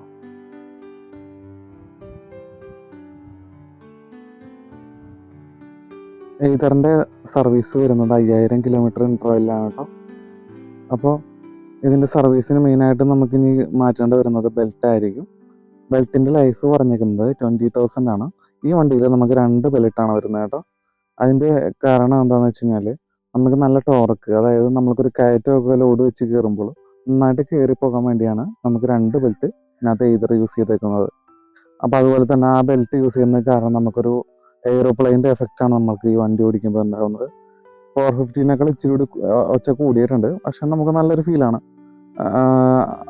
ഈതറിൻ്റെ സർവീസ് വരുന്നത് 5000 കിലോമീറ്റർ ഇൻ്റർവെല്ലാണ് കേട്ടോ. അപ്പോൾ ഇതിൻ്റെ സർവീസിന് മെയിനായിട്ട് നമുക്കിനി മാറ്റേണ്ടി വരുന്നത് ബെൽറ്റ് ആയിരിക്കും. ബെൽറ്റിൻ്റെ ലൈഫ് പറഞ്ഞിരിക്കുന്നത് 20,000 ആണ്. ഈ വണ്ടിയിൽ നമുക്ക് 2 ബെൽറ്റാണ് വരുന്നത് കേട്ടോ. അതിൻ്റെ കാരണം എന്താണെന്ന് വെച്ച് കഴിഞ്ഞാൽ നമുക്ക് നല്ല ടോർക്ക്, അതായത് നമുക്കൊരു കയറ്റമൊക്കെ ലോഡ് വെച്ച് കയറുമ്പോൾ നന്നായിട്ട് കയറിപ്പോകാൻ വേണ്ടിയാണ് നമുക്ക് 2 ബെൽറ്റ് ഇതിനകത്ത് ഈതർ യൂസ് ചെയ്തേക്കുന്നത്. അപ്പോൾ അതുപോലെ തന്നെ ആ ബെൽറ്റ് യൂസ് ചെയ്യുന്നത് കാരണം നമുക്കൊരു എയ്റോപ്ലെയിൻ്റെ എഫക്റ്റാണ് നമുക്ക് ഈ വണ്ടി ഓടിക്കുമ്പോൾ ഉണ്ടാകുന്നത്. 450-നേക്കാൾ ഇച്ചിരി കൂടി ഒച്ച കൂടിയിട്ടുണ്ട്, പക്ഷെ നമുക്ക് നല്ലൊരു ഫീലാണ്.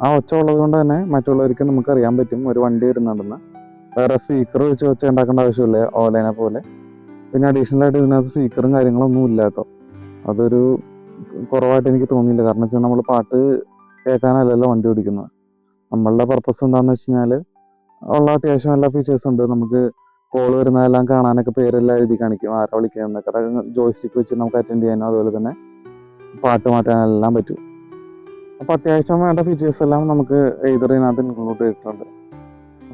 ആ ഒച്ച ഉള്ളത് കൊണ്ട് തന്നെ മറ്റുള്ളവർക്ക് നമുക്ക് അറിയാൻ പറ്റും ഒരു വണ്ടി വരുന്നുണ്ടെന്ന്. വേറെ സ്പീക്കർ വെച്ച് ഒച്ച ഉണ്ടാക്കേണ്ട ആവശ്യമില്ല ഓലേനെ പോലെ. പിന്നെ അഡീഷണൽ ആയിട്ട് ഇതിനകത്ത് സ്പീക്കറും കാര്യങ്ങളൊന്നും ഇല്ല കേട്ടോ. അതൊരു കുറവായിട്ട് എനിക്ക് തോന്നിയില്ല. കാരണം വെച്ചാൽ നമ്മൾ പാട്ട് കേൾക്കാനല്ലല്ലോ വണ്ടി ഓടിക്കുന്നത്. നമ്മളുടെ പർപ്പസ് എന്താണെന്ന് വെച്ച് കഴിഞ്ഞാൽ ഉള്ള അത്യാവശ്യം എല്ലാ ഫീച്ചേഴ്സും ഉണ്ട്. നമുക്ക് കോൾ വരുന്നതെല്ലാം കാണാനൊക്കെ പേരെല്ലാം എഴുതി കാണിക്കും, ആരാ വിളിക്കുന്നതൊക്കെ. ജോയ്സ്റ്റിക്ക് വെച്ച് നമുക്ക് അറ്റൻഡ് ചെയ്യാനും അതുപോലെ തന്നെ പാട്ട് മാറ്റാനെല്ലാം പറ്റും. അപ്പോൾ അത്യാവശ്യം വേണ്ട ഫീച്ചേഴ്സ് എല്ലാം നമുക്ക് ഇതിനകത്ത് ഇൻക്ലൂഡ് ചെയ്തിട്ടുണ്ട്.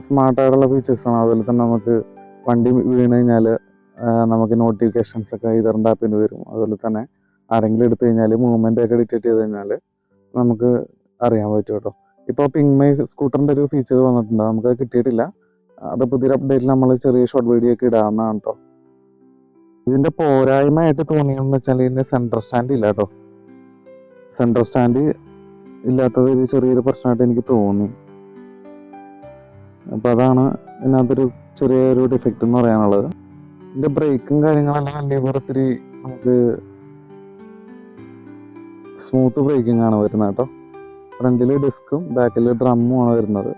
സ്മാർട്ടായിട്ടുള്ള ഫീച്ചേഴ്സാണ്. അതുപോലെ തന്നെ നമുക്ക് വണ്ടി വീണ് കഴിഞ്ഞാൽ നമുക്ക് നോട്ടിഫിക്കേഷൻസ് ഒക്കെ ഇതിൻ്റെ ആപ്പിന് വരും. അതുപോലെ തന്നെ ആരെങ്കിലും എടുത്തു കഴിഞ്ഞാൽ മൂവ്മെൻ്റ് ഒക്കെ ഡിറ്റക്ട് ചെയ്ത് കഴിഞ്ഞാൽ നമുക്ക് അറിയാൻ പറ്റും കേട്ടോ. ഇപ്പോൾ പിങ്മൈ സ്കൂട്ടറിൻ്റെ ഒരു ഫീച്ചർ വന്നിട്ടുണ്ട്, നമുക്ക് കിട്ടിയിട്ടില്ല. അത് പുതിയൊരു അപ്ഡേറ്റിൽ നമ്മൾ ചെറിയ ഷോർട്ട് വീഡിയോ ഒക്കെ ഇടാവുന്നതാണ് കേട്ടോ. ഇതിൻ്റെ പോരായ്മയായിട്ട് തോന്നിയെന്ന് വെച്ചാൽ ഇതിൻ്റെ സെൻട്രൽ സ്റ്റാൻഡ് ഇല്ല കേട്ടോ. സെൻട്രൽ സ്റ്റാൻഡ് ഇല്ലാത്തത് ഒരു ചെറിയൊരു പ്രശ്നമായിട്ട് എനിക്ക് തോന്നി. അപ്പോൾ അതാണ് ഇതിനകത്തൊരു ചെറിയൊരു ഡിഫക്റ്റ് എന്ന് പറയാനുള്ളത്. ഇതിൻ്റെ ബ്രേക്കും കാര്യങ്ങളെല്ലാം വലിയ ഒത്തിരി നമുക്ക് സ്മൂത്ത് ബ്രേക്കിംഗ് ആണ് വരുന്നത് കേട്ടോ. ഫ്രണ്ടിൽ ഡിസ്കും ബാക്കിൽ ഡ്രമ്മും ആണ് വരുന്നത്.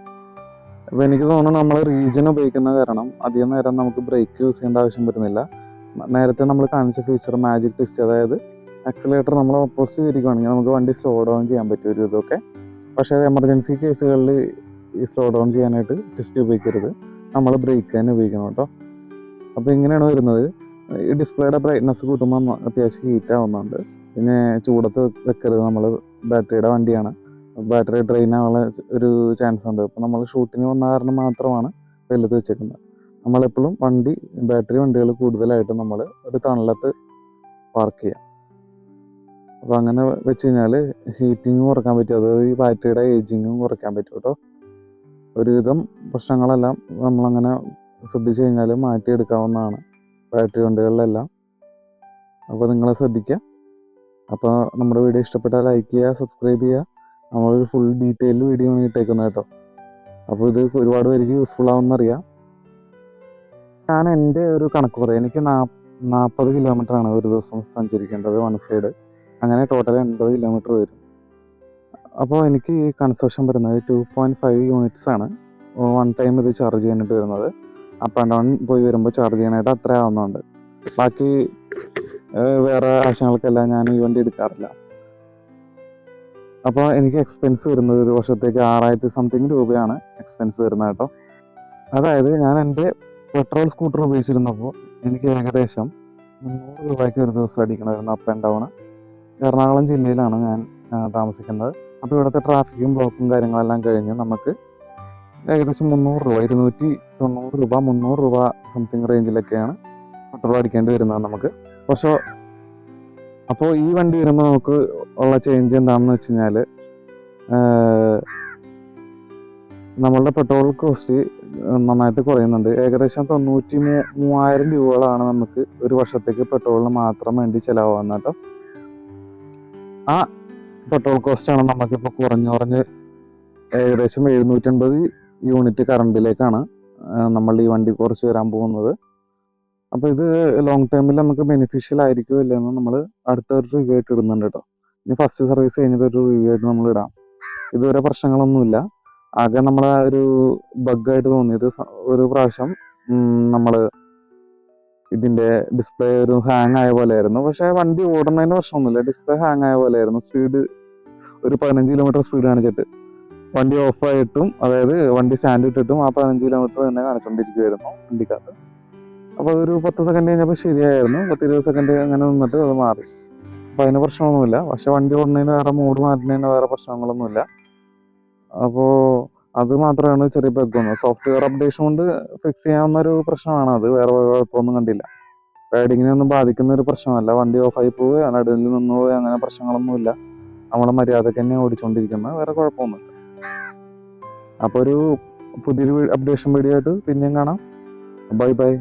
അപ്പോൾ എനിക്ക് തോന്നുന്നു നമ്മൾ റീജിയൻ ഉപയോഗിക്കുന്ന കാരണം അധികം നേരം നമുക്ക് ബ്രേക്ക് യൂസ് ചെയ്യേണ്ട ആവശ്യം വരുന്നില്ല. നേരത്തെ നമ്മൾ കാണിച്ച ഫീച്ചർ മാജിക് ട്വിസ്റ്റ്, അതായത് ആക്സിലേറ്റർ നമ്മൾ ഓപ്പോസിറ്റ് ചെയ്തിരിക്കുകയാണെങ്കിൽ നമുക്ക് വണ്ടി സ്ലോ ഡൗൺ ചെയ്യാൻ പറ്റും ഒരു ഇതൊക്കെ. പക്ഷേ എമർജൻസി കേസുകളിൽ ഈ സ്ലോ ഡൗൺ ചെയ്യാനായിട്ട് ട്വിസ്റ്റ് ഉപയോഗിക്കരുത്, നമ്മൾ ബ്രേക്ക് തന്നെ ഉപയോഗിക്കണം കേട്ടോ. അപ്പോൾ ഇങ്ങനെയാണ് വരുന്നത്. ഈ ഡിസ്പ്ലേയുടെ ബ്രൈറ്റ്നസ് കൂട്ടുമ്പോൾ അത്യാവശ്യം ഹീറ്റ് ആവുന്നുണ്ട്. പിന്നെ ചൂടത്ത് വെക്കരുത്, നമ്മൾ ബാറ്ററിയുടെ വണ്ടിയാണ്, ബാറ്ററി ഡ്രെയിൻ ആവാനുള്ള ഒരു ചാൻസ് ഉണ്ട്. അപ്പോൾ നമ്മൾ ഷൂട്ടിന് വന്ന കാരണം മാത്രമാണ് വെല്ലത്ത് വെച്ചേക്കുന്നത്. നമ്മളെപ്പോഴും ബാറ്ററി വണ്ടികൾ കൂടുതലായിട്ട് നമ്മൾ ഒരു തണലത്ത് പാർക്ക് ചെയ്യാം. അപ്പോൾ അങ്ങനെ വെച്ച് കഴിഞ്ഞാൽ ഹീറ്റിങ്ങും കുറയ്ക്കാൻ പറ്റും, അതായത് ഈ ബാറ്ററിയുടെ ഏജിങ്ങും കുറയ്ക്കാൻ പറ്റും കേട്ടോ. ഒരുവിധം പ്രശ്നങ്ങളെല്ലാം നമ്മളങ്ങനെ ശ്രദ്ധിച്ചു കഴിഞ്ഞാൽ മാറ്റിയെടുക്കാവുന്നതാണ് ബാറ്ററി വണ്ടികളിലെല്ലാം. അപ്പോൾ നിങ്ങൾ ശ്രദ്ധിക്കുക. അപ്പോൾ നമ്മുടെ വീഡിയോ ഇഷ്ടപ്പെട്ടാൽ ലൈക്ക് ചെയ്യുക, സബ്സ്ക്രൈബ് ചെയ്യുക. നമ്മളൊരു ഫുൾ ഡീറ്റെയിൽ വീഡിയോ ഇട്ടേക്കുന്നത് കേട്ടോ. അപ്പോൾ ഇത് ഒരുപാട് പേർക്ക് യൂസ്ഫുൾ ആവുമെന്നറിയാം. ഞാൻ എൻ്റെ ഒരു കണക്ക് പറയാം. എനിക്ക് 40 കിലോമീറ്ററാണ് ഒരു ദിവസം സഞ്ചരിക്കേണ്ടത് വൺ സൈഡ്. അങ്ങനെ ടോട്ടൽ 80 കിലോമീറ്റർ വരും. അപ്പോൾ എനിക്ക് ഈ കൺസെഷൻ വരുന്നത് 2.5 യൂണിറ്റ്സ് ആണ് വൺ ടൈം ഇത് ചാർജ് ചെയ്യാനായിട്ട് വരുന്നത്. അപ്പ് ആൻഡ് ഡൗൺ പോയി വരുമ്പോൾ ചാർജ് ചെയ്യാനായിട്ട് അത്ര ആവുന്നുണ്ട്. ബാക്കി വേറെ ആവശ്യങ്ങൾക്കെല്ലാം ഞാൻ ഈ വണ്ടി എടുക്കാറില്ല. അപ്പോൾ എനിക്ക് എക്സ്പെൻസ് വരുന്നത് ഒരു വർഷത്തേക്ക് 6000 സംതിങ് രൂപയാണ് എക്സ്പെൻസ് വരുന്നത് കേട്ടോ. അതായത് ഞാൻ എൻ്റെ പെട്രോൾ സ്കൂട്ടർ ഉപയോഗിച്ചിരുന്നപ്പോൾ എനിക്ക് ഏകദേശം 300 രൂപയ്ക്ക് ഒരു ദിവസം അടിക്കണമായിരുന്നു അപ്പ് ആൻഡ് ഡൗൺ. എറണാകുളം ജില്ലയിലാണ് ഞാൻ താമസിക്കുന്നത്. അപ്പോൾ ഇവിടുത്തെ ട്രാഫിക്കും ബ്ലോക്കും കാര്യങ്ങളെല്ലാം കഴിഞ്ഞ് നമുക്ക് ഏകദേശം 300 രൂപ, 290 രൂപ, 300 രൂപ സംതിങ് റേഞ്ചിലൊക്കെയാണ് പെട്രോൾ അടിക്കേണ്ടി വരുന്നത് നമുക്ക്. പക്ഷേ അപ്പോൾ ഈ വണ്ടി വരുമ്പോൾ നമുക്ക് ഉള്ള ചേഞ്ച് എന്താണെന്ന് വെച്ച് കഴിഞ്ഞാൽ നമ്മളുടെ പെട്രോൾ കോസ്റ്റ് നന്നായിട്ട് കുറയുന്നുണ്ട്. ഏകദേശം 93,000 രൂപകളാണ് നമുക്ക് ഒരു വർഷത്തേക്ക് പെട്രോളിന് മാത്രം വേണ്ടി ചിലവാകുന്നത് കേട്ടോ. ആ പെട്രോൾ കോസ്റ്റാണ് നമുക്കിപ്പോൾ കുറഞ്ഞ് ഏകദേശം 750 യൂണിറ്റ് കറണ്ടിലേക്കാണ് നമ്മൾ ഈ വണ്ടി കുറച്ച് വരാൻ പോകുന്നത്. അപ്പോൾ ഇത് ലോങ് ടേമിൽ നമുക്ക് ബെനിഫിഷ്യൽ ആയിരിക്കുമോ ഇല്ലെന്ന് നമ്മൾ അടുത്തൊരു റിവ്യൂ ആയിട്ട് ഇടുന്നുണ്ട് കേട്ടോ. ഇനി ഫസ്റ്റ് സർവീസ് കഴിഞ്ഞിട്ട് ഒരു റിവ്യൂ ആയിട്ട് നമ്മൾ ഇടാം. ഇതുവരെ പ്രശ്നങ്ങളൊന്നുമില്ല. ആകെ നമ്മളെ ഒരു ബഗ്ഗായിട്ട് തോന്നിയത് ഒരു പ്രാവശ്യം നമ്മൾ ഇതിൻ്റെ ഡിസ്പ്ലേ ഒരു ഹാങ് ആയ പോലെ ആയിരുന്നു. പക്ഷേ വണ്ടി ഓടുന്നതിന് പ്രശ്നമൊന്നുമില്ല. ഡിസ്പ്ലേ ഹാങ് ആയ പോലെ ആയിരുന്നു. സ്പീഡ് ഒരു 15 കിലോമീറ്റർ സ്പീഡ് കാണിച്ചിട്ട് വണ്ടി ഓഫായിട്ടും, അതായത് വണ്ടി സ്റ്റാൻഡ് ഇട്ടിട്ടും ആ 15 കിലോമീറ്റർ തന്നെ കാണിച്ചുകൊണ്ടിരിക്കുമായിരുന്നു വണ്ടിക്കകത്ത്. അപ്പോൾ അതൊരു 10 സെക്കൻഡ് കഴിഞ്ഞപ്പോൾ ശരിയായിരുന്നു. 10-20 സെക്കൻഡ് അങ്ങനെ നിന്നിട്ട് അത് മാറി. അപ്പോൾ അതിന് പ്രശ്നമൊന്നുമില്ല. പക്ഷേ വണ്ടി ഓടുന്നതിന് വേറെ മോഡ് മാറ്റുന്നതിന് വേറെ പ്രശ്നങ്ങളൊന്നുമില്ല. അപ്പോൾ അത് മാത്രമാണ് ചെറിയ ബഗ് വന്നത്. സോഫ്റ്റ്വെയർ അപ്ഡേഷൻ കൊണ്ട് ഫിക്സ് ചെയ്യാവുന്ന ഒരു പ്രശ്നമാണ് അത്. വേറെ കുഴപ്പമൊന്നും കണ്ടില്ല. റൈഡിങ്ങിനെ ഒന്നും ബാധിക്കുന്ന ഒരു പ്രശ്നമല്ല. വണ്ടി ഓഫായി പോവുക, നടുവിൽ നിന്ന് പോവുക, അങ്ങനെ പ്രശ്നങ്ങളൊന്നുമില്ല. നമ്മളെ മര്യാദക്ക് തന്നെ ഓടിച്ചുകൊണ്ടിരിക്കുന്നത്, വേറെ കുഴപ്പമൊന്നുമില്ല. അപ്പോൾ ഒരു പുതിയൊരു അപ്ഡേഷൻ വീഡിയോ ആയിട്ട് പിന്നെയും കാണാം. Bye bye.